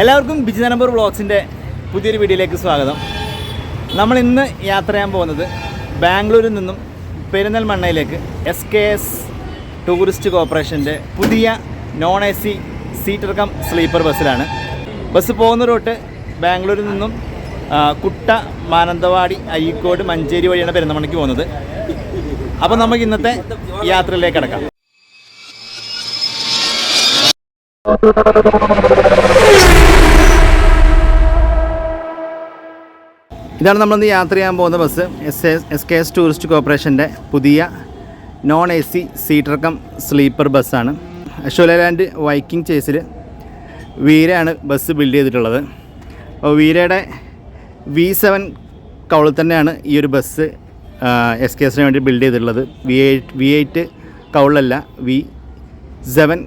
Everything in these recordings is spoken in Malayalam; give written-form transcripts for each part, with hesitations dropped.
എല്ലാവർക്കും ബിജി നമ്പർ വ്ളോഗ്സിൻ്റെ പുതിയൊരു വീഡിയോയിലേക്ക് സ്വാഗതം. നമ്മൾ ഇന്ന് യാത്ര ചെയ്യാൻ പോകുന്നത് ബാംഗ്ലൂരിൽ നിന്നും പെരിന്തൽമണ്ണയിലേക്ക് SKS ടൂറിസ്റ്റ് കോർപ്പറേഷൻ്റെ പുതിയ non AC seater come sleeper ബസ്സിലാണ്. ബസ് പോകുന്ന റൂട്ട് ബാംഗ്ലൂരിൽ നിന്നും കുട്ട, മാനന്തവാടി, അഴീക്കോട്, മഞ്ചേരി വഴിയാണ് പെരിന്തൽമണ്ണയ്ക്ക് പോകുന്നത്. അപ്പോൾ നമുക്ക് ഇന്നത്തെ യാത്രയിലേക്ക് കിടക്കാം. ഇതാണ് നമ്മളിന്ന് യാത്ര ചെയ്യാൻ പോകുന്ന ബസ്. SKS ടൂറിസ്റ്റ് കോർപ്പറേഷൻ്റെ പുതിയ non AC seater come sleeper ബസ്സാണ്. അശോകലാൻഡ് വൈക്കിംഗ് ചേസിൽ വീരയാണ് ബസ് ബിൽഡ് ചെയ്തിട്ടുള്ളത്. അപ്പോൾ വീരയുടെ V7 കൗളിൽ തന്നെയാണ് ഈ ഒരു ബസ് SKSന് വേണ്ടി ബിൽഡ് ചെയ്തിട്ടുള്ളത്. V8 കൗളിലല്ല, V7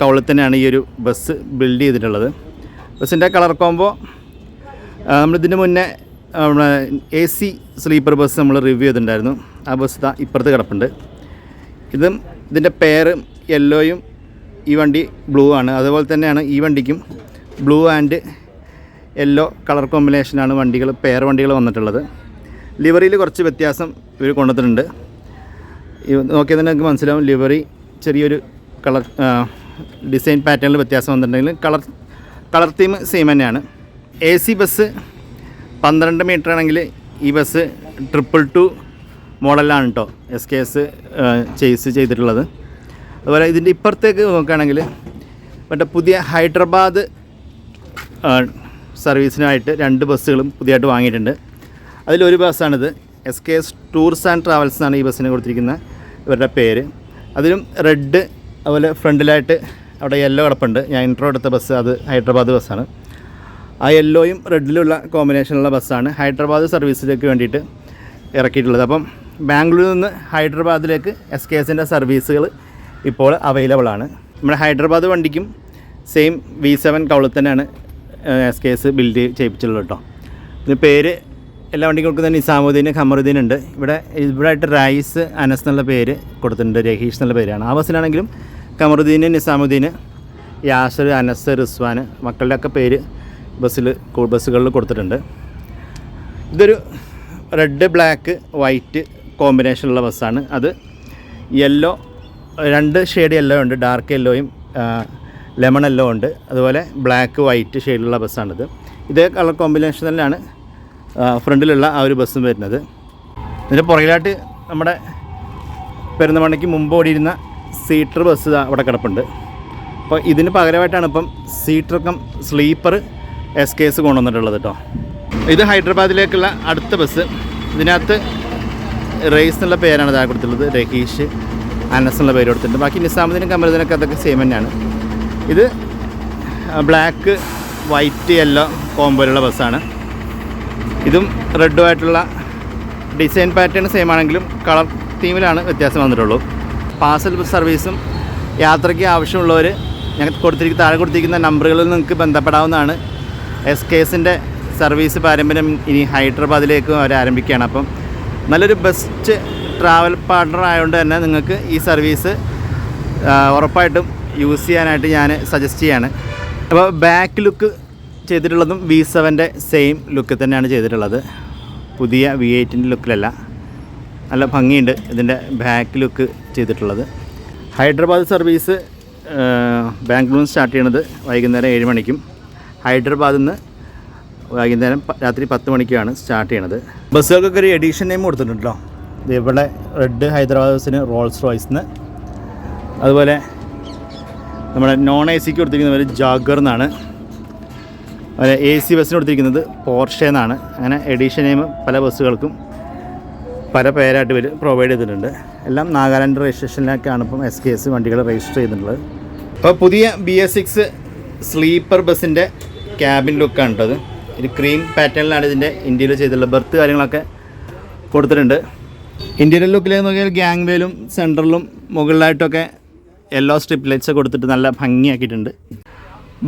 കൗളിൽ തന്നെയാണ് ഈ ഒരു ബസ് ബിൽഡ് ചെയ്തിട്ടുള്ളത്. ബസ്സിൻ്റെ കളർ കോംബോ നമ്മളിതിന് മുന്നേ AC സ്ലീപ്പർ ബസ് നമ്മൾ റിവ്യൂ ചെയ്തിട്ടുണ്ടായിരുന്നു. ആ ബസ് ഇപ്പുറത്ത് കിടപ്പുണ്ട്. ഇതിൻ്റെ പേര് യെല്ലോയും ഈ വണ്ടി ബ്ലൂ ആണ്. അതുപോലെ തന്നെയാണ് ഈ വണ്ടിക്കും ബ്ലൂ ആൻഡ് യെല്ലോ കളർ കോമ്പിനേഷനാണ് പെയർ വണ്ടികൾ വന്നിട്ടുള്ളത്. ലിവറിയിൽ കുറച്ച് വ്യത്യാസം ഇവർ കൊണ്ടുവന്നിട്ടുണ്ട്. നോക്കിയാൽ തന്നെ നിങ്ങൾക്ക് മനസ്സിലാവും, ലിവറി ചെറിയൊരു കളർ ഡിസൈൻ പാറ്റേണിൽ വ്യത്യാസം വന്നിട്ടുണ്ടെങ്കിൽ കളർ തീം സെയിം തന്നെയാണ്. AC ബസ് 12 മീറ്റർ ആണെങ്കിൽ ഈ ബസ് 222 മോഡലാണ് കേട്ടോ SKS ചേസ് ചെയ്തിട്ടുള്ളത്. അതുപോലെ ഇതിൻ്റെ ഇപ്പുറത്തേക്ക് നോക്കുകയാണെങ്കിൽ മറ്റേ പുതിയ ഹൈദരാബാദ് സർവീസിനായിട്ട് 2 ബസ്സുകളും പുതിയതായിട്ട് വാങ്ങിയിട്ടുണ്ട്. അതിലൊരു ബസ്സാണിത്. SKS ടൂർസ് ആൻഡ് ട്രാവൽസ് എന്നാണ് ഈ ബസ്സിന് കൊടുത്തിരിക്കുന്ന ഇവരുടെ പേര്. അതിലും റെഡ്, അതുപോലെ ഫ്രണ്ടിലായിട്ട് അവിടെ യെല്ലോ കിടപ്പുണ്ട്. ഞാൻ ഇൻട്രോ എടുത്ത ബസ് അത് ഹൈദരാബാദ് ബസ്സാണ്. ആ യെല്ലോയും റെഡിലുള്ള കോമ്പിനേഷനുള്ള ബസ്സാണ് ഹൈദരാബാദ് സർവീസിലേക്ക് വേണ്ടിയിട്ട് ഇറക്കിയിട്ടുള്ളത്. അപ്പം ബാംഗ്ലൂരിൽ നിന്ന് ഹൈദരാബാദിലേക്ക് SKSൻ്റെ സർവീസുകൾ ഇപ്പോൾ അവൈലബിൾ ആണ്. നമ്മുടെ ഹൈദരാബാദ് വണ്ടിക്കും സെയിം V7 കൗളിൽ തന്നെയാണ് SKS ബിൽഡ് ചെയ്യിപ്പിച്ചുള്ളത് കേട്ടോ. ഇതിന് പേര് എല്ലാ വണ്ടികൾക്കും തന്നെ നിസാമുദ്ദീൻ, ഖമറുദ്ദീൻ ഉണ്ട്. ഇവിടെയായിട്ട് റൈസ്, അനസ് എന്നുള്ള പേര് കൊടുത്തിട്ടുണ്ട്. രഹീഷ് എന്നുള്ള പേരാണ്. ആ ബസ്സിലാണെങ്കിലും ഖമറുദ്ദീൻ, നിസാമുദ്ദീൻ, യാസർ, അനസ്, റിസ്വാൻ മക്കളുടെയൊക്കെ പേര് ബസ്സുകളിൽ കൊടുത്തിട്ടുണ്ട്. ഇതൊരു റെഡ്, ബ്ലാക്ക്, വൈറ്റ് കോമ്പിനേഷനുള്ള ബസ്സാണ്. അത് യെല്ലോ, 2 ഷെയ്ഡ് യെല്ലോ ഉണ്ട്. ഡാർക്ക് യെല്ലോയും ലെമൺ യെല്ലോ ഉണ്ട്. അതുപോലെ ബ്ലാക്ക്, വൈറ്റ് ഷെയ്ഡിലുള്ള ബസ്സാണിത്. ഇതേ കളർ കോമ്പിനേഷൻ തന്നെയാണ് ഫ്രണ്ടിലുള്ള ആ ഒരു ബസ്സും വരുന്നത്. ഇതിൻ്റെ പുറകിലായിട്ട് നമ്മുടെ പെരിന്തൽമണ്ണയ്ക്ക് മുമ്പ് ഓടിയിരുന്ന സീറ്റർ ബസ് അവിടെ കിടപ്പുണ്ട്. അപ്പോൾ ഇതിന് പകരമായിട്ടാണ് ഇപ്പം സീറ്റർ കം സ്ലീപ്പർ SKS കൊണ്ടുവന്നിട്ടുള്ളത് കേട്ടോ. ഇത് ഹൈദരാബാദിലേക്കുള്ള അടുത്ത ബസ്. ഇതിനകത്ത് റേസ് എന്നുള്ള പേരാണ് താഴെ കൊടുത്തിട്ടുള്ളത്. രഹീഷ്, അനസ് എന്നുള്ള പേര് കൊടുത്തിട്ടുണ്ട്. ബാക്കി നിസാമുദ്ദീനും ഖമറുദ്ദീനൊക്കെ അതൊക്കെ സെയിം തന്നെയാണ്. ഇത് ബ്ലാക്ക്, വൈറ്റ്, യെല്ലോ കോമ്പോയിലുള്ള ബസ്സാണ്. ഇതും റെഡുമായിട്ടുള്ള ഡിസൈൻ പാറ്റേൺ സെയിം ആണെങ്കിലും കളർ തീമിലാണ് വ്യത്യാസം വന്നിട്ടുള്ളൂ. പാർസൽ സർവീസും യാത്രയ്ക്ക് ആവശ്യമുള്ളവർ ഞങ്ങൾക്ക് താഴെ കൊടുത്തിരിക്കുന്ന നമ്പറുകളിൽ നിങ്ങൾക്ക് ബന്ധപ്പെടാവുന്നതാണ്. SKSൻ്റെ സർവീസ് പാരമ്പര്യം ഇനി ഹൈദരാബാദിലേക്ക് അവർ ആരംഭിക്കുകയാണ്. അപ്പം നല്ലൊരു ബെസ്റ്റ് ട്രാവൽ പാർട്ണർ ആയതുകൊണ്ട് തന്നെ നിങ്ങൾക്ക് ഈ സർവീസ് ഉറപ്പായിട്ടും യൂസ് ചെയ്യാനായിട്ട് ഞാൻ സജസ്റ്റ് ചെയ്യാണ്. അപ്പോൾ ബാക്ക് ലുക്ക് ചെയ്തിട്ടുള്ളതും V7ൻ്റെ സെയിം ലുക്ക് തന്നെയാണ് ചെയ്തിട്ടുള്ളത്. പുതിയ V8ൻ്റെ ലുക്കിലല്ല. നല്ല ഭംഗിയുണ്ട് ഇതിൻ്റെ ബാക്ക് ലുക്ക് ചെയ്തിട്ടുള്ളത്. ഹൈദരാബാദ് സർവീസ് ബാംഗ്ലൂരിൽ നിന്ന് സ്റ്റാർട്ട് ചെയ്യണത് വൈകുന്നേരം 7 മണിക്കും ഹൈദരാബാദിൽ നിന്ന് വൈകുന്നേരം രാത്രി 10 മണിക്കുമാണ് സ്റ്റാർട്ട് ചെയ്യണത്. ബസ്സുകൾക്കൊക്കെ ഒരു എഡീഷൻ നെയിം കൊടുത്തിട്ടുണ്ടല്ലോ. ഇവിടെ റെഡ് ഹൈദരാബാദ് ബസ്സിന് റോൾസ് റോയ്സ്, അതുപോലെ നമ്മുടെ നോൺ AC കൊടുത്തിരിക്കുന്നത് ജാഗർ എന്നാണ്. അതുപോലെ AC ബസ്സിന് കൊടുത്തിരിക്കുന്നത് പോർഷെ എന്നാണ്. അങ്ങനെ എഡീഷൻ നെയിം പല ബസ്സുകൾക്കും പല പേരായിട്ട് ഇവർ പ്രൊവൈഡ് ചെയ്തിട്ടുണ്ട്. എല്ലാം നാഗാലാൻഡ് രജിസ്ട്രേഷനിലേക്കാണ് ഇപ്പം SKS വണ്ടികൾ രജിസ്റ്റർ ചെയ്തിട്ടുള്ളത്. അപ്പോൾ പുതിയ BS6 സ്ലീപ്പർ ബസ്സിൻ്റെ ക്യാബിൻ ലുക്കാണ് കേട്ടത്. ഒരു ക്രീം പാറ്റേണിലാണ് ഇതിൻ്റെ ഇൻറ്റീരിയർ ചെയ്തിട്ടുള്ളത്. ബർത്ത് കാര്യങ്ങളൊക്കെ കൊടുത്തിട്ടുണ്ട്. ഇൻറ്റീരിയർ ലുക്കിലേക്ക് നോക്കിയാൽ ഗ്യാങ് വേലും സെൻറ്ററിലും മുകളിലായിട്ടൊക്കെ യെല്ലോ സ്ട്രിപ്പ് ലൈറ്റ്സ് കൊടുത്തിട്ട് നല്ല ഭംഗിയാക്കിയിട്ടുണ്ട്.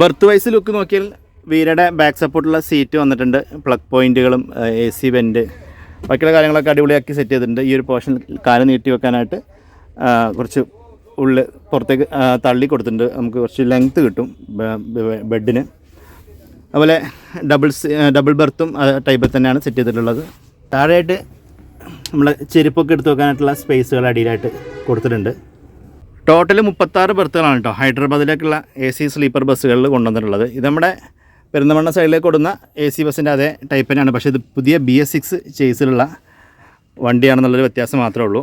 ബർത്ത് വൈസ് ലുക്ക് നോക്കിയാൽ വീരയുടെ ബാക്ക് സപ്പോർട്ടുള്ള സീറ്റ് വന്നിട്ടുണ്ട്. പ്ലഗ് പോയിൻറ്റുകളും AC വെൻറ്റ് ബാക്കിയുള്ള കാര്യങ്ങളൊക്കെ അടിപൊളിയാക്കി സെറ്റ് ചെയ്തിട്ടുണ്ട്. ഈ ഒരു പോർഷൻ കാല് നീട്ടി വെക്കാനായിട്ട് കുറച്ച് പുറത്തേക്ക് തള്ളി കൊടുത്തിട്ടുണ്ട്. നമുക്ക് കുറച്ച് ലെങ്ത്ത് കിട്ടും ബെഡിന്. അതുപോലെ ഡബിൾ ബർത്തും ടൈപ്പിൽ തന്നെയാണ് സെറ്റ് ചെയ്തിട്ടുള്ളത്. താഴെയായിട്ട് നമ്മൾ ചെരുപ്പൊക്കെ എടുത്ത് വെക്കാനായിട്ടുള്ള സ്പേസുകൾ അടിയിലായിട്ട് കൊടുത്തിട്ടുണ്ട്. ടോട്ടൽ 36 ബർത്തുകളാണ് കേട്ടോ ഹൈദരാബാദിലേക്കുള്ള AC സ്ലീപ്പർ ബസ്സുകളിൽ കൊണ്ടുവന്നിട്ടുള്ളത്. ഇത് നമ്മുടെ പെരിന്തൽമണ്ണ സൈഡിലേക്ക് കൊടുക്കുന്ന AC ബസ്സിൻ്റെ അതേ ടൈപ്പ് തന്നെയാണ്. പക്ഷേ ഇത് പുതിയ BS6 ചേസിലുള്ള വണ്ടിയാണെന്നുള്ളൊരു വ്യത്യാസം മാത്രമേ ഉള്ളൂ.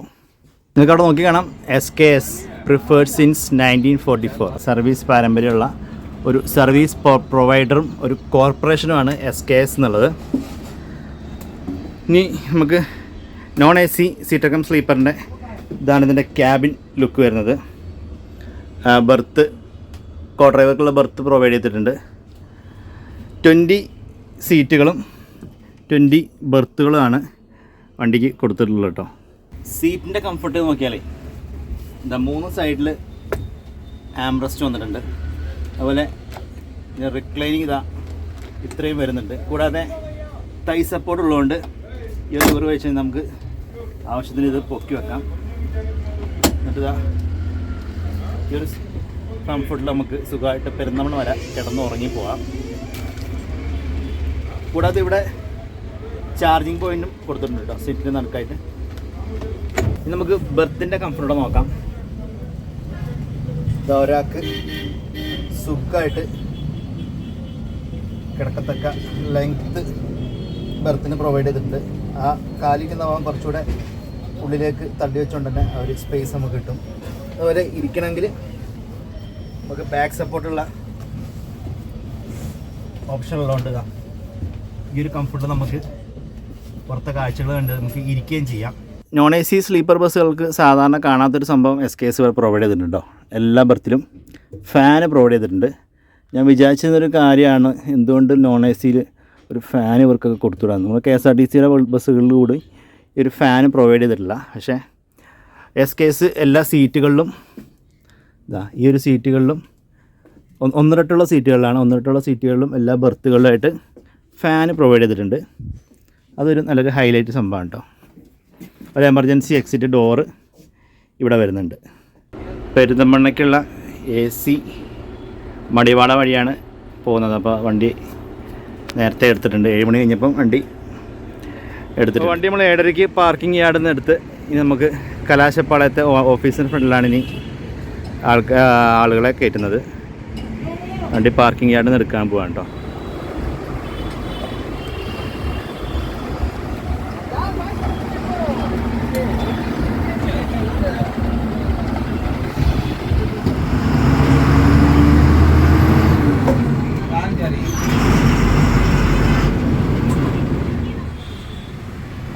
നിങ്ങൾക്ക് അവിടെ നോക്കി കാണാം SKS പ്രിഫേർഡ് സിൻസ് 1944. സർവീസ് പാരമ്പര്യമുള്ള ഒരു സർവീസ് പ്രൊവൈഡറും ഒരു കോർപ്പറേഷനുമാണ് SKS എന്നുള്ളത്. ഇനി നമുക്ക് non-AC സീറ്റക്കം സ്ലീപ്പറിൻ്റെ ഇതാണ് ഇതിൻ്റെ ക്യാബിൻ ലുക്ക് വരുന്നത്. ബർത്ത് കോ ഡ്രൈവർക്കുള്ള ബർത്ത് പ്രൊവൈഡ് ചെയ്തിട്ടുണ്ട്. 20 സീറ്റുകളും 20 ബർത്തുകളുമാണ് വണ്ടിക്ക് കൊടുത്തിട്ടുള്ളത് കേട്ടോ. സീറ്റിൻ്റെ കംഫർട്ട് നോക്കിയാലേ ഇതാ 3 സൈഡിൽ ആംബ്രസ്റ്റ് വന്നിട്ടുണ്ട്. അതുപോലെ റിക്ലൈനിങ് ഇതാ ഇത്രയും വരുന്നുണ്ട്. കൂടാതെ തൈ സപ്പോർട്ട് ഉള്ളതുകൊണ്ട് ഈ ഒരു വെച്ച് നമുക്ക് ആവശ്യത്തിന് ഇത് പൊക്കി വെക്കാം. എന്നിട്ട് ഇതാ ഈ ഒരു കംഫർട്ടിൽ നമുക്ക് സുഖമായിട്ട് പെരുന്തൽമണ്ണ വരെ കിടന്ന് ഉറങ്ങി പോകാം. കൂടാതെ ഇവിടെ ചാർജിങ് പോയിൻറ്റും കൊടുത്തിട്ടുണ്ട് കേട്ടോ സീറ്റിന് നടുക്കായിട്ട്. ഇനി നമുക്ക് ബർത്തിൻ്റെ കംഫർട്ട് നോക്കാം. ഇതാ ഒരാൾക്ക് സുഖമായിട്ട് കിടക്കത്തക്ക ലെങ്ത്ത് ബർത്തിന് പ്രൊവൈഡ് ചെയ്തിട്ടുണ്ട്. ആ കാലിക്കുന്ന ഭാഗം കുറച്ചുകൂടെ ഉള്ളിലേക്ക് തള്ളി വെച്ചുകൊണ്ട് തന്നെ ആ ഒരു സ്പേസ് നമുക്ക് കിട്ടും. അതുപോലെ ഇരിക്കണമെങ്കിൽ നമുക്ക് ബാക്ക് സപ്പോർട്ടുള്ള ഓപ്ഷൻ ഉള്ളതുകൊണ്ട് ഈ ഒരു കംഫർട്ട് നമുക്ക് പുറത്തെ കാഴ്ചകൾ കണ്ട് നമുക്ക് ഇരിക്കുകയും ചെയ്യാം. non-AC സ്ലീപ്പർ ബസ്സുകൾക്ക് സാധാരണ കാണാത്തൊരു സംഭവം SKS പ്രൊവൈഡ് ചെയ്തിട്ടുണ്ടോ. എല്ലാ ബർത്തിലും ഫാന് പ്രൊവൈഡ് ചെയ്തിട്ടുണ്ട്. ഞാൻ വിചാരിച്ചിരുന്നൊരു കാര്യമാണ് എന്തുകൊണ്ട് non-ACയിൽ ഒരു ഫാൻ ഇവർക്കൊക്കെ കൊടുത്തുവിടാം. നമ്മൾ KSRTCയുടെ ബസ്സുകളിൽ കൂടി ഈ ഒരു ഫാൻ പ്രൊവൈഡ് ചെയ്തിട്ടില്ല. പക്ഷേ SKS എല്ലാ സീറ്റുകളിലും ഈ ഒരു സീറ്റുകളിലും ഒന്നിരട്ടുള്ള സീറ്റുകളിലും എല്ലാ ബർത്തുകളിലായിട്ട് ഫാൻ പ്രൊവൈഡ് ചെയ്തിട്ടുണ്ട്. അതൊരു നല്ലൊരു ഹൈലൈറ്റ് സംഭവമാണ് കേട്ടോ. ഒരു എമർജൻസി എക്സിറ്റ് ഡോറ് ഇവിടെ വരുന്നുണ്ട്. പെരിന്തൽമണ്ണയ്ക്കുള്ള AC മടിവാള വഴിയാണ് പോകുന്നത്. അപ്പോൾ വണ്ടി നേരത്തെ എടുത്തിട്ടുണ്ട്. 7 മണി കഴിഞ്ഞപ്പം വണ്ടി എടുത്തിട്ട് വണ്ടി നമ്മൾ 7:30 പാർക്കിംഗ് യാർഡിൽ നിന്ന് എടുത്ത് ഇനി നമുക്ക് കലാശപ്പാളയത്തെ ഓഫീസിന് ഫ്രണ്ടിലാണ് ഇനി ആളുകളെ കയറ്റുന്നത്. വണ്ടി പാർക്കിംഗ് യാർഡിൽ നിന്ന് എടുക്കാൻ പോകാൻ കേട്ടോ.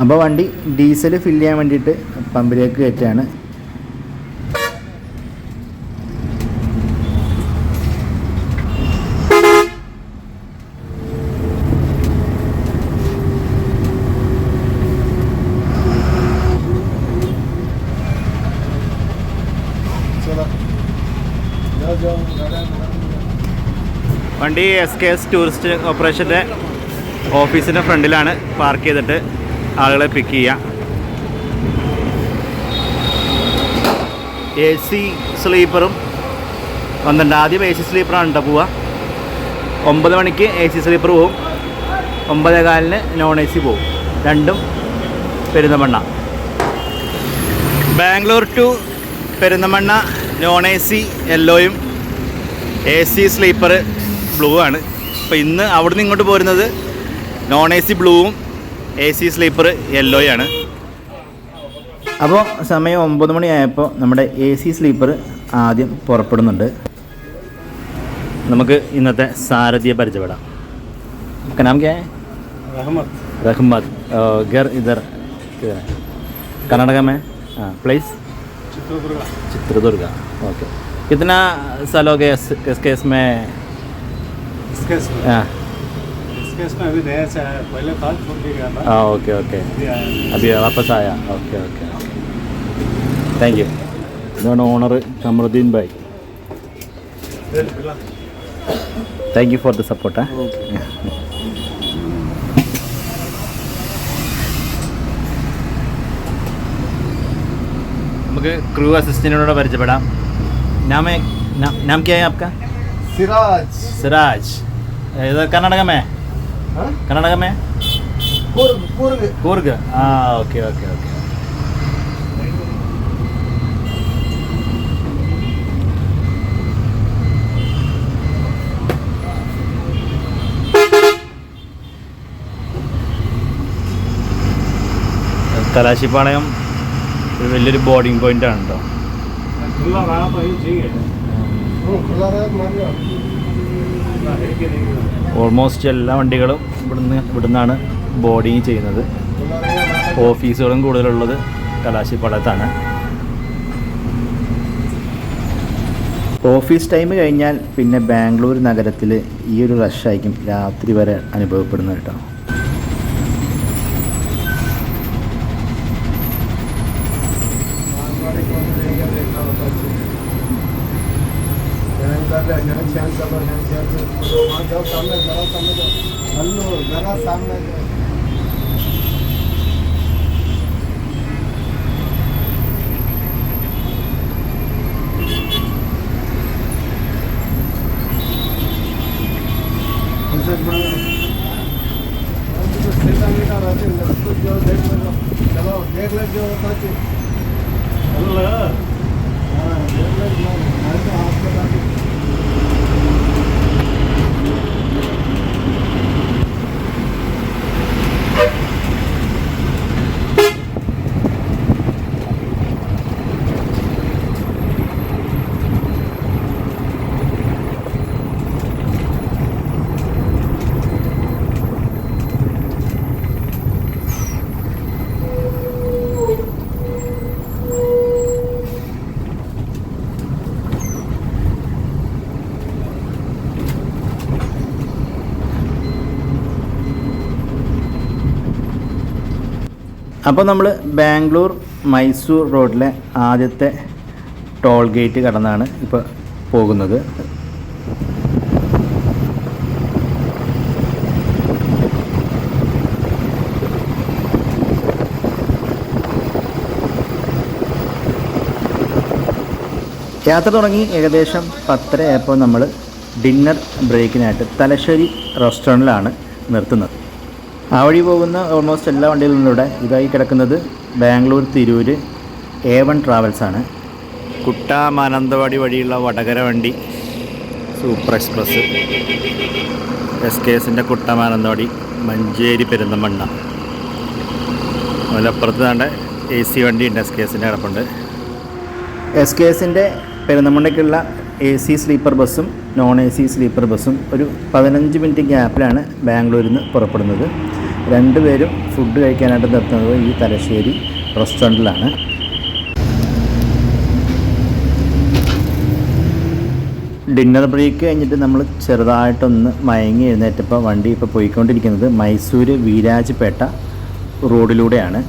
അപ്പോൾ വണ്ടി ഡീസൽ ഫില്ല് ചെയ്യാൻ വേണ്ടിയിട്ട് പമ്പിലേക്ക് കയറ്റാണ്. വണ്ടി SKS ടൂറിസ്റ്റ് കോർപ്പറേഷൻ്റെ ഓഫീസിൻ്റെ ഫ്രണ്ടിലാണ് പാർക്ക് ചെയ്തിട്ട് ആളുകളെ പിക്ക് ചെയ്യുക. AC സ്ലീപ്പറും വന്നിട്ടുണ്ട്. ആദ്യം AC സ്ലീപ്പറാണ് കേട്ടോ പോവുക. 9 മണിക്ക് AC സ്ലീപ്പർ പോവും, 9:15 non-AC പോവും. രണ്ടും പെരിന്തൽമണ്ണ. ബാംഗ്ലൂർ ടു പെരിന്തൽമണ്ണ non-AC യെല്ലോയും AC സ്ലീപ്പർ ബ്ലൂ ആണ്. അപ്പോൾ ഇന്ന് അവിടുന്ന് ഇങ്ങോട്ട് പോരുന്നത് non-AC ബ്ലൂവും AC സ്ലീപ്പർ യെല്ലോയാണ്. അപ്പോൾ സമയം 9 മണിയായപ്പോൾ നമ്മുടെ AC സ്ലീപ്പർ ആദ്യം പുറപ്പെടുന്നുണ്ട്. നമുക്ക് ഇന്നത്തെ സാരഥിയെ പരിചയപ്പെടാം. आपका नाम क्या है? रहमत. घर इधर कर्नाटका में. हाँ, प्लेस चित्रदुर्गा. ओके. कितना साल हो गया SKS में? हाँ, में अभी नया से आया, पहले था छोड़ के गया था. हाँ, ओके ओके. अभी वापस आया. Okay okay. Thank you. ഇതാണ് owner Kamaruddin bhai. Thank you for the support. നമുക്ക് ക്രൂ അസിസ്റ്റന്റിനോട് പരിചയപ്പെടാം. नाम क्या है आपका? सिराज. इधर कर्नाटक में हाँ? कर्नाटक में कूर्ग कूर्ग हाँ ओके ओके ओके കലാശിപ്പാളയം ഒരു വലിയൊരു ബോർഡിംഗ് പോയിന്റ് ആണ് കേട്ടോ. खुला रहा तो ही चाहिए खुला रहा मान लो ഓൾമോസ്റ്റ് എല്ലാ വണ്ടികളും ഇവിടുന്നാണ് ബോർഡിങ് ചെയ്യുന്നത്. ഓഫീസുകളും കൂടുതലുള്ളത് കലാശിപ്പാളയത്താണ്. ഓഫീസ് ടൈം കഴിഞ്ഞാൽ പിന്നെ ബാംഗ്ലൂർ നഗരത്തിൽ ഈ ഒരു റഷായിരിക്കും രാത്രി വരെ അനുഭവപ്പെടുന്നത് കേട്ടോ. അപ്പോൾ നമ്മൾ ബാംഗ്ലൂർ മൈസൂർ റോഡിലെ ആദ്യത്തെ ടോൾ ഗേറ്റ് കടന്നാണ് ഇപ്പോൾ പോകുന്നത്. യാത്ര തുടങ്ങി ഏകദേശം 10:30 ആയപ്പോൾ നമ്മൾ ഡിന്നർ ബ്രേക്കിനായിട്ട് തലശ്ശേരി റെസ്റ്റോറൻറ്റിലാണ് നിർത്തുന്നത്. ആ വഴി പോകുന്ന ഓൾമോസ്റ്റ് എല്ലാ വണ്ടികളിലൂടെ ഇതായി കിടക്കുന്നത് ബാംഗ്ലൂർ തിരൂര് A1 ട്രാവൽസാണ്. കുട്ട മാനന്തവാടി വഴിയുള്ള വടകര വണ്ടി സൂപ്പർ എക്സ്പ്രസ്, SKSൻ്റെ കുട്ട മാനന്തവാടി മഞ്ചേരി പെരിന്തൽമണ്ണ. അതിലപ്പുറത്ത് താണ്ട AC വണ്ടി ഉണ്ട്, SKSൻ്റെ കിടപ്പുണ്ട്. SKSൻ്റെ പെരിന്തൽമണ്ണയ്ക്കുള്ള AC സ്ലീപ്പർ ബസ്സും നോൺ AC സ്ലീപ്പർ ബസ്സും ഒരു 15 മിനിറ്റ് ഗ്യാപ്പിലാണ് ബാംഗ്ലൂരിൽ നിന്ന് പുറപ്പെടുന്നത്. രണ്ടുപേരും ഫുഡ് കഴിക്കാനായിട്ട് നിർത്തുന്നത് ഈ തലശ്ശേരി റെസ്റ്റോറൻറ്റിലാണ്. ഡിന്നർ ബ്രേക്ക് കഴിഞ്ഞിട്ട് നമ്മൾ ചെറുതായിട്ടൊന്ന് മയങ്ങി എഴുന്നേറ്റപ്പോൾ വണ്ടി ഇപ്പോൾ പോയിക്കൊണ്ടിരിക്കുന്നത് മൈസൂർ വീരാജ്പേട്ട റോഡിലൂടെയാണ്.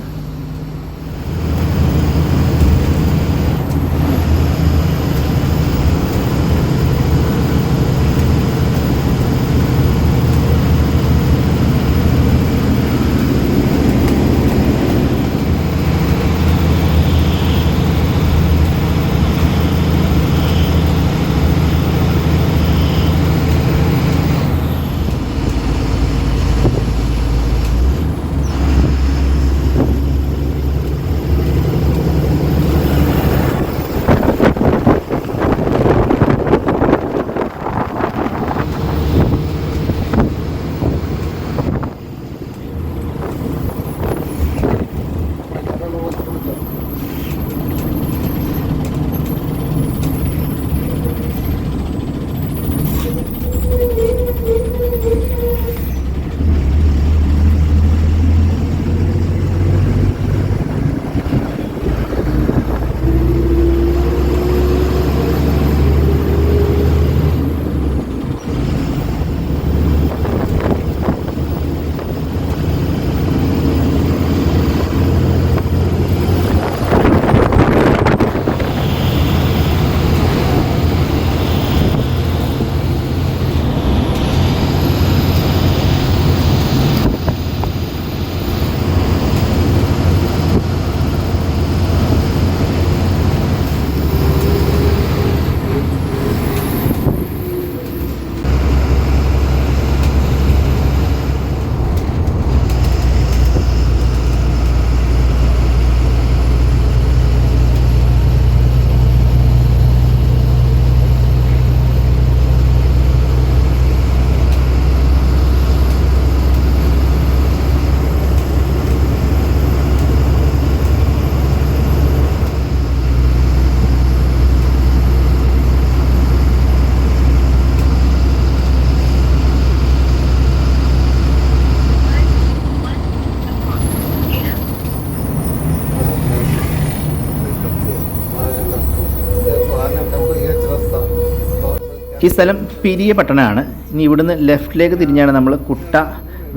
ഈ സ്ഥലം പിരിയ പട്ടണമാണ്. ഇനി ഇവിടുന്ന് ലെഫ്റ്റിലേക്ക് തിരിഞ്ഞാണ് നമ്മൾ കുട്ട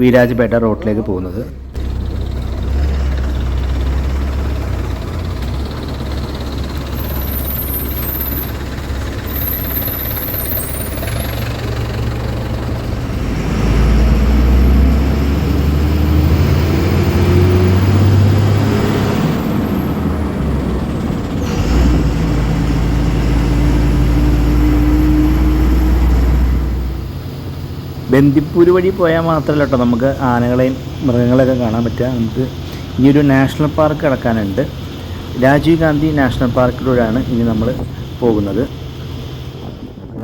വീരാജ്പേട്ട റോഡിലേക്ക് പോകുന്നത്. ബന്ദിപ്പൂർ വഴി പോയാൽ മാത്രമല്ല കേട്ടോ നമുക്ക് ആനകളെയും മൃഗങ്ങളെയൊക്കെ കാണാൻ പറ്റുക. നമുക്ക് ഇനിയൊരു നാഷണൽ പാർക്ക് കിടക്കാനുണ്ട്. രാജീവ് ഗാന്ധി നാഷണൽ പാർക്കിലൂടെയാണ് ഇനി നമ്മൾ പോകുന്നത്.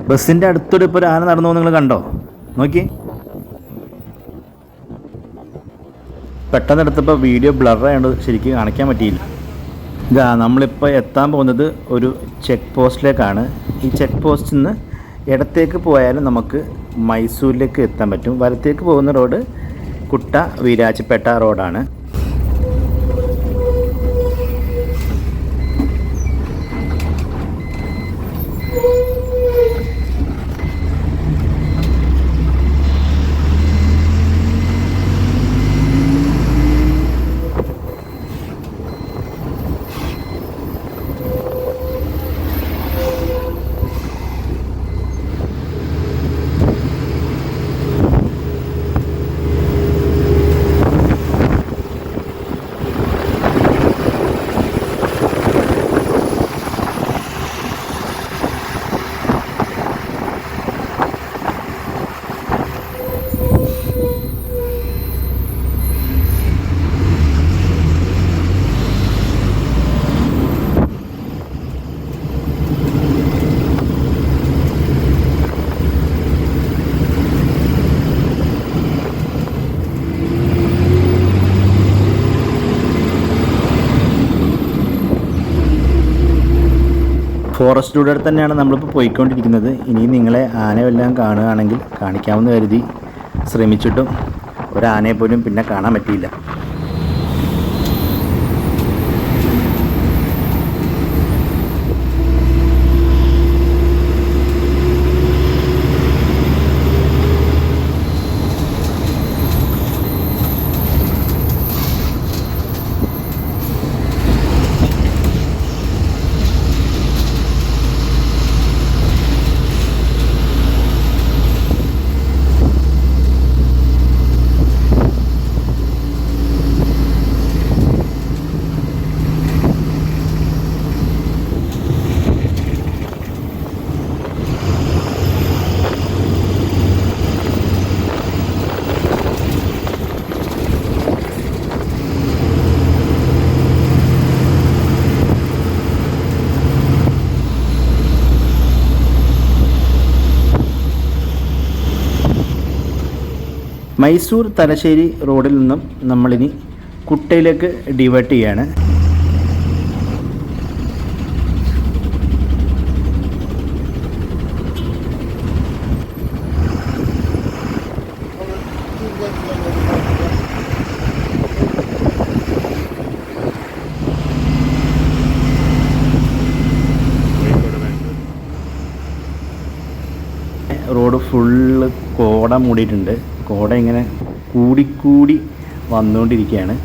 ബസ്സിൻ്റെ അടുത്തോടെ ഇപ്പോൾ ഒരു ആന നടന്നു പോകുന്നത് നിങ്ങൾ കണ്ടോ? നോക്കി. പെട്ടെന്ന് എടുത്തപ്പോൾ വീഡിയോ ബ്ലറായതുകൊണ്ട് ശരിക്കും കാണിക്കാൻ പറ്റിയില്ല. ഇതാ നമ്മളിപ്പോൾ എത്താൻ പോകുന്നത് ഒരു ചെക്ക് പോസ്റ്റിലേക്കാണ്. ഈ ചെക്ക് പോസ്റ്റിൽ നിന്ന് ഇടത്തേക്ക് പോയാലും നമുക്ക് മൈസൂരിലേക്ക് എത്താൻ പറ്റും. വലത്തേക്ക് പോകുന്ന റോഡ് കുട്ട വീരാജ്പേട്ട റോഡാണ്. ഫോറസ്റ്റിലൂടെ തന്നെയാണ് നമ്മളിപ്പോൾ പോയിക്കൊണ്ടിരിക്കുന്നത്. ഇനി നിങ്ങളെ ആനയെല്ലാം കാണുകയാണെങ്കിൽ കാണിക്കാമെന്ന് കരുതി ശ്രമിച്ചിട്ടും ഒരാനയെ പോലും പിന്നെ കാണാൻ പറ്റിയില്ല. മൈസൂർ തലശ്ശേരി റോഡിൽ നിന്നും നമ്മളിനി കുട്ടയിലേക്ക് ഡിവേർട്ട് ചെയ്യാണ്. റോഡ് ഫുള്ള് കോട മൂടിയിട്ടുണ്ട്. കോട ഇങ്ങനെ കൂടിക്കൂടി വന്നുകൊണ്ടിരിക്കുകയാണ്.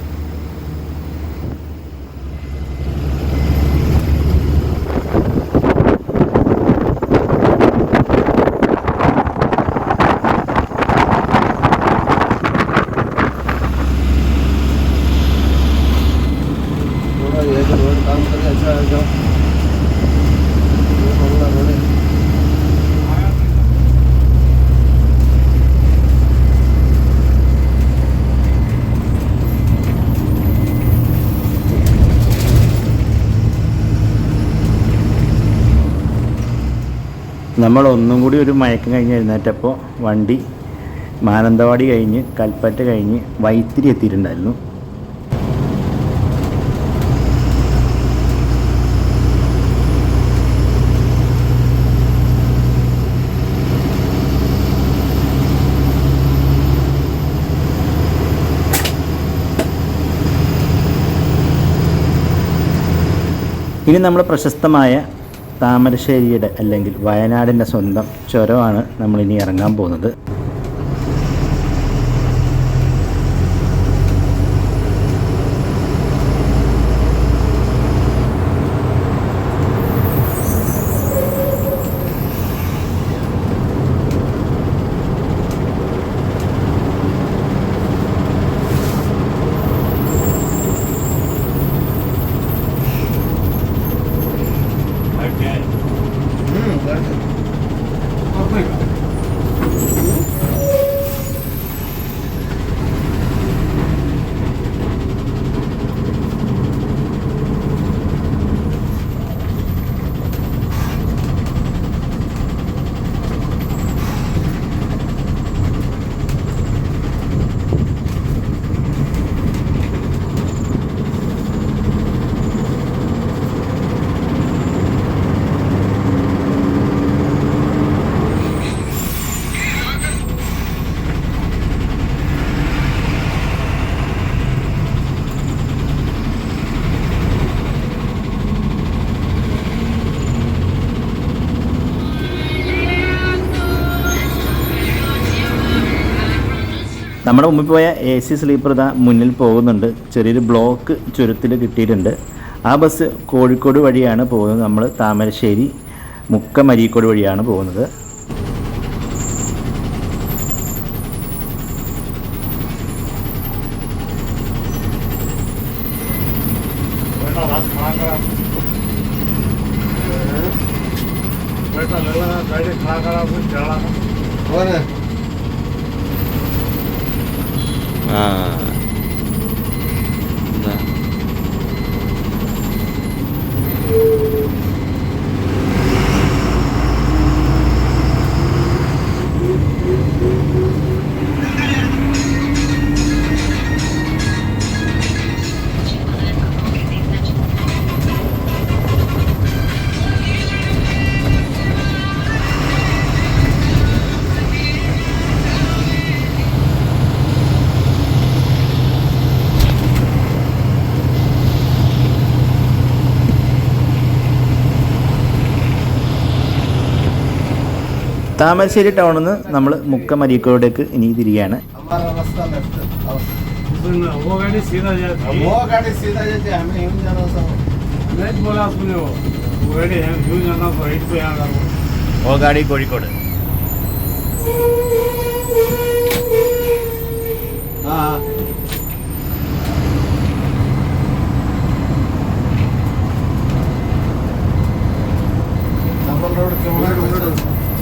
നമ്മൾ ഒന്നും കൂടി ഒരു മയക്കം കഴിഞ്ഞ് എഴുന്നേറ്റപ്പോൾ വണ്ടി മാനന്തവാടി കഴിഞ്ഞ് കൽപ്പറ്റ കഴിഞ്ഞ് വൈത്തിരി എത്തിയിട്ടുണ്ടായിരുന്നു. ഇനി നമ്മൾ പ്രശസ്തമായ താമരശ്ശേരിയുടെ അല്ലെങ്കിൽ വയനാടിൻ്റെ സ്വന്തം ചുരമാണ് നമ്മളിനി ഇറങ്ങാൻ പോകുന്നത്. നമ്മുടെ മുമ്പിൽ പോയ AC സ്ലീപ്പർ ഇതാ മുന്നിൽ പോകുന്നുണ്ട്. ചെറിയൊരു ബ്ലോക്ക് ചുരത്തിൽ കിട്ടിയിട്ടുണ്ട്. ആ ബസ് കോഴിക്കോട് വഴിയാണ് പോകുന്നത്. നമ്മൾ താമരശ്ശേരി മുക്കം അരീക്കോട് വഴിയാണ് പോകുന്നത്. താമരശ്ശേരി ടൗണിൽ നിന്ന് നമ്മൾ മുക്കം അരീക്കോടേക്ക് ഇനി തിരികെയാണ്. ഓഗാടി കോഴിക്കോട്.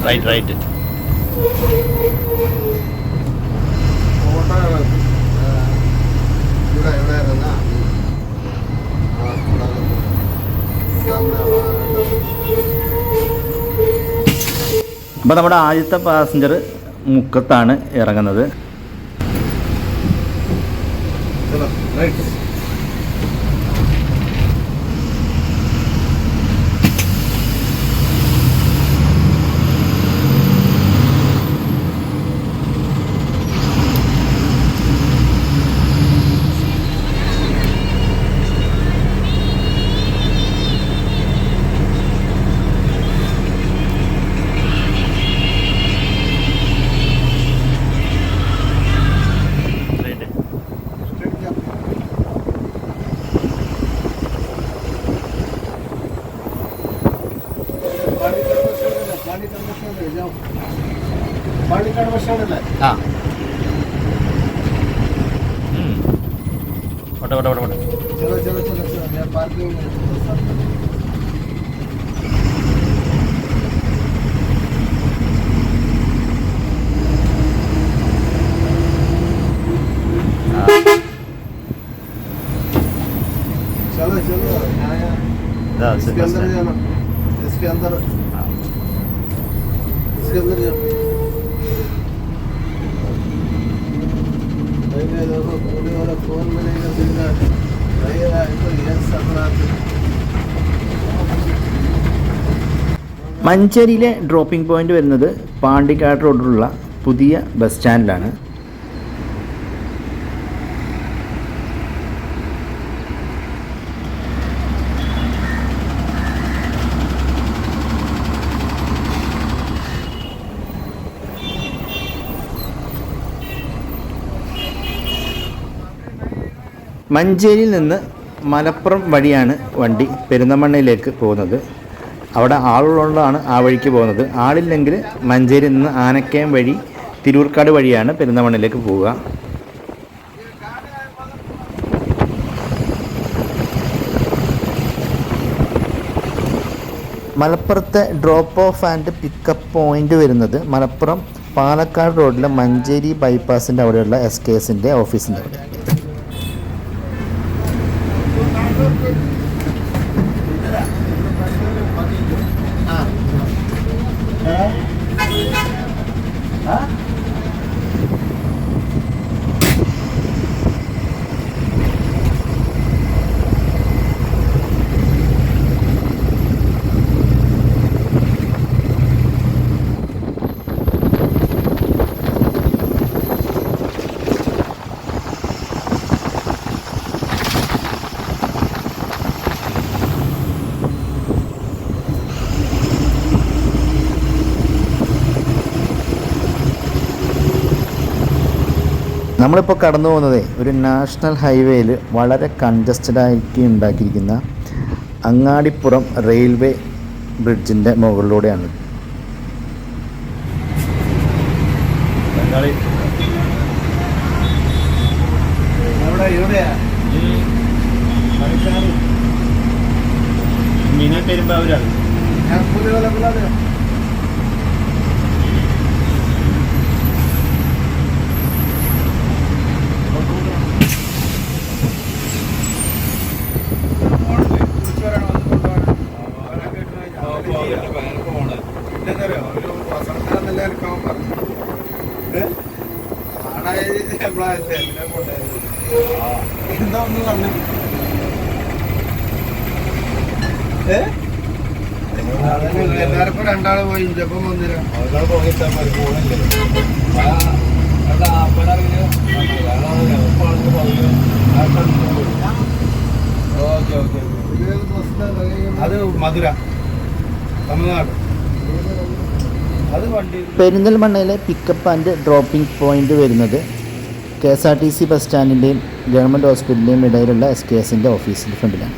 Right right. അപ്പോൾ നമ്മുടെ ആദ്യത്തെ പാസഞ്ചർ മുക്കത്താണ് ഇറങ്ങുന്നത്. ആ ഓട്ടെ ഓട്ടെ ഓട്ടെ ഓട്ടെ. चलो चलो इसके अंदर जाना, इसके अंदर जाओ। देखो पूरे वाला फोन मिलेगा सीधा रहेगा तो ये सब रात। മഞ്ചേരിയിലെ ഡ്രോപ്പിംഗ് പോയിന്റ് വരുന്നത് പാണ്ടിക്കാട് റോഡിലുള്ള പുതിയ ബസ് സ്റ്റാൻഡിലാണ്. മഞ്ചേരിയിൽ നിന്ന് മലപ്പുറം വഴിയാണ് വണ്ടി പെരിന്തൽമണ്ണയിലേക്ക് പോകുന്നത്. അവിടെ ആളുള്ളതുകൊണ്ടാണ് ആ വഴിക്ക് പോകുന്നത്. ആളില്ലെങ്കിൽ മഞ്ചേരിയിൽ നിന്ന് ആനക്കയം വഴി തിരൂർക്കാട് വഴിയാണ് പെരിന്തൽമണ്ണയിലേക്ക് പോവുക. മലപ്പുറത്തെ drop of and pickup point വരുന്നത് മലപ്പുറം പാലക്കാട് റോഡിലെ മഞ്ചേരി ബൈപ്പാസിൻ്റെ അവിടെയുള്ള SKSൻ്റെ ഓഫീസിൻ്റെ അവിടെ. നമ്മളിപ്പോൾ കടന്നു പോകുന്നത് ഒരു നാഷണൽ ഹൈവേയിൽ വളരെ കൺജസ്റ്റഡാക്കി ഉണ്ടാക്കിയിരിക്കുന്ന അങ്ങാടിപ്പുറം റെയിൽവേ ബ്രിഡ്ജിൻ്റെ മുകളിലൂടെയാണ്. മിനി പെരുമ്പാവൂരാണ്. എല്ലാവർക്കും രണ്ടാള് പോയി ജപ്പം വന്നില്ല. അത് മധുര, തമിഴ്നാട്. പെരിന്തൽമണ്ണയിലെ പിക്കപ്പ് ആൻഡ് ഡ്രോപ്പിംഗ് പോയിന്റ് വരുന്നത് KSRTC ബസ് സ്റ്റാൻഡിൻ്റെയും ഗവൺമെൻറ് ഹോസ്പിറ്റലിൻ്റെയും ഇടയിലുള്ള SKSൻ്റെ ഓഫീസിൻ്റെ ഫ്രണ്ടിലാണ്.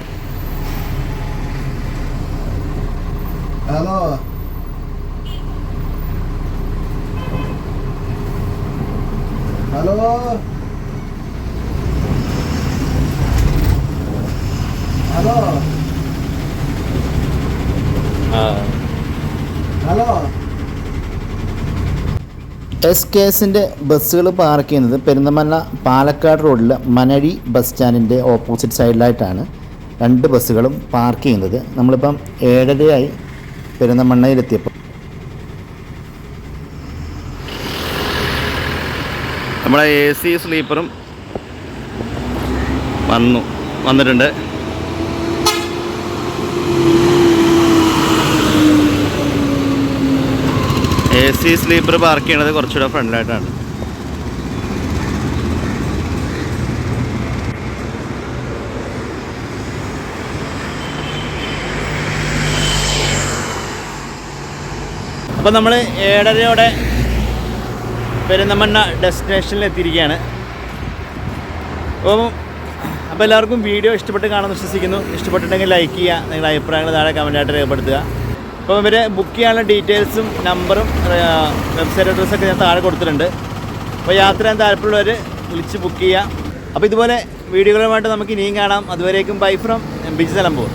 Hello hello hello hello. SKSൻ്റെ ബസ്സുകൾ പാർക്ക് ചെയ്യുന്നത് പെരിന്തൽമണ്ണ പാലക്കാട് റോഡിൽ മനഴി ബസ് സ്റ്റാൻഡിൻ്റെ ഓപ്പോസിറ്റ് സൈഡിലായിട്ടാണ് 2 ബസ്സുകളും പാർക്ക് ചെയ്യുന്നത്. നമ്മളിപ്പം 7:30 പെരിന്തൽമണ്ണയിലെത്തിയപ്പോൾ നമ്മളെ AC സ്ലീപ്പറും വന്നിട്ടുണ്ട്. AC സ്ലീപ്പർ പാർക്ക് ചെയ്യണത് കുറച്ചുകൂടെ ഫ്രണ്ടിലായിട്ടാണ്. അപ്പോൾ നമ്മൾ 7:30 പെരിന്തൽമണ്ണ ഡെസ്റ്റിനേഷനിൽ എത്തിയിരിക്കുകയാണ്. അപ്പോൾ എല്ലാവർക്കും വീഡിയോ ഇഷ്ടപ്പെട്ട് കാണുമെന്ന് വിശ്വസിക്കുന്നു. ഇഷ്ടപ്പെട്ടിട്ടുണ്ടെങ്കിൽ ലൈക്ക് ചെയ്യുക, നിങ്ങളുടെ അഭിപ്രായങ്ങൾ താഴെ കമൻറ്റായിട്ട് രേഖപ്പെടുത്തുക. അപ്പോൾ ഇവർ ബുക്ക് ചെയ്യാനുള്ള ഡീറ്റെയിൽസും നമ്പറും വെബ്സൈറ്റ് അഡ്രസ്സൊക്കെ ഞാൻ താഴെ കൊടുത്തിട്ടുണ്ട്. അപ്പോൾ യാത്ര ചെയ്യാൻ താല്പര്യമുള്ളവർ വിളിച്ച് ബുക്ക് ചെയ്യുക. അപ്പോൾ ഇതുപോലെ വീഡിയോകളുമായിട്ട് നമുക്ക് ഇനിയും കാണാം. അതുവരേക്കും ബൈ ഫ്രം ബിജി നിലമ്പൂർ.